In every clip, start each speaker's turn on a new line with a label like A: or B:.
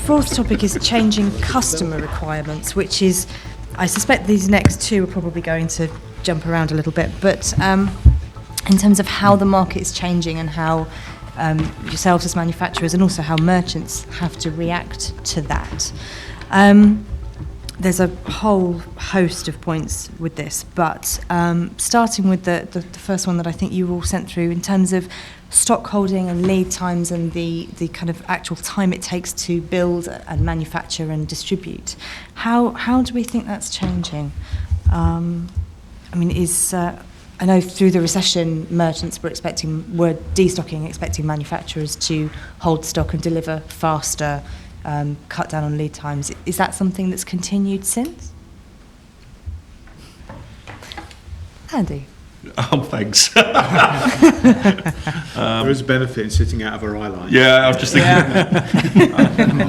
A: fourth topic is changing customer requirements, which is, I suspect these next two are probably going to jump around a little bit, but in terms of how the market is changing and how yourselves as manufacturers and also how merchants have to react to that. There's a whole host of points with this, but starting with the first one that I think you all sent through in terms of stock holding and lead times and the kind of actual time it takes to build and manufacture and distribute. How do we think that's changing? I mean, I know through the recession, merchants were destocking, expecting manufacturers to hold stock and deliver faster, cut down on lead times. Is that something that's continued since? Andy?
B: Oh, thanks.
C: There is a benefit in sitting out of a eye line.
B: Yeah, I was just thinking.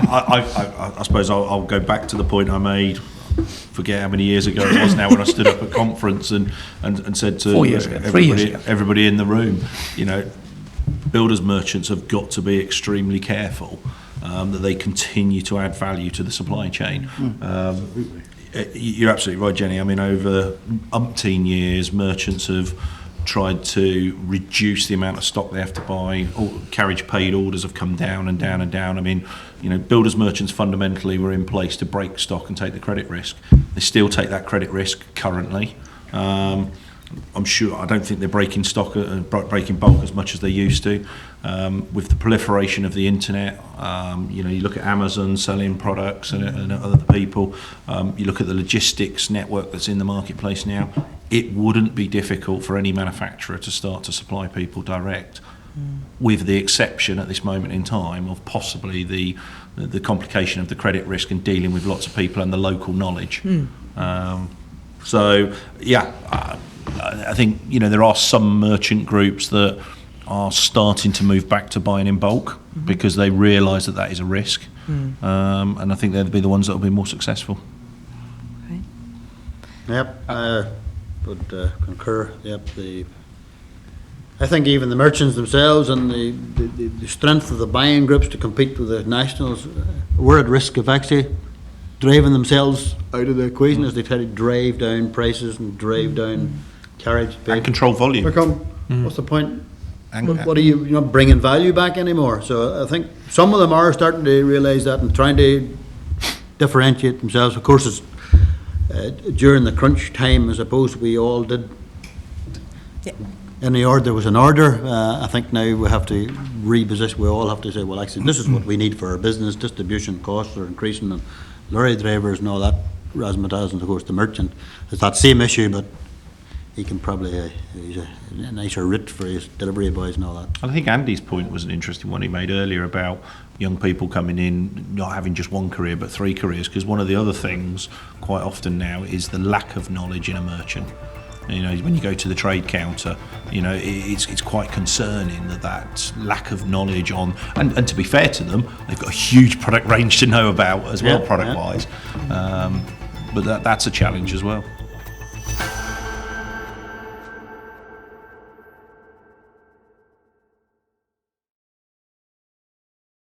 B: I suppose I'll go back to the point I made. Forget how many years ago it was now when I stood up at a conference and said to
D: 4 years ago, 3 years ago.
B: Everybody in the room, builders merchants have got to be extremely careful that they continue to add value to the supply chain. You're absolutely right, Jenny. I mean, over umpteen years, merchants have tried to reduce the amount of stock they have to buy. Carriage paid orders have come down and down and down. I mean, builders merchants fundamentally were in place to break stock and take the credit risk. They still take that credit risk currently. I don't think they're breaking stock, breaking bulk as much as they used to. With the proliferation of the internet, you look at Amazon selling products and other people. You look at the logistics network that's in the marketplace now. It wouldn't be difficult for any manufacturer to start to supply people direct, with the exception at this moment in time of possibly the complication of the credit risk and dealing with lots of people and the local knowledge. I think there are some merchant groups that are starting to move back to buying in bulk because they realise that is a risk, and I think they'll be the ones that will be more successful.
A: Okay.
E: Yep, I would concur. Yep, I think even the merchants themselves and the strength of the buying groups to compete with the nationals were at risk of actually driving themselves out of the equation as they try to drive down prices and drive down carriage paid.
B: And control volume.
E: What's the point? What are you're not bringing value back anymore? So I think some of them are starting to realise that and trying to differentiate themselves. Of course, it's during the crunch time, I suppose we all did.
A: Yeah.
E: There was an order. I think now we have to reposition. We all have to say, well, actually, this is what we need for our business. Distribution costs are increasing, and lorry drivers and all that, razzmatazz, and of course the merchant. It's that same issue, but he can probably he's a nicer route for his delivery boys and all that.
B: I think Andy's point was an interesting one he made earlier about young people coming in not having just one career but 3 careers, because one of the other things quite often now is the lack of knowledge in a merchant. When you go to the trade counter, it's quite concerning that lack of knowledge on, and to be fair to them, they've got a huge product range to know about as well, product-wise. But that's a challenge as well.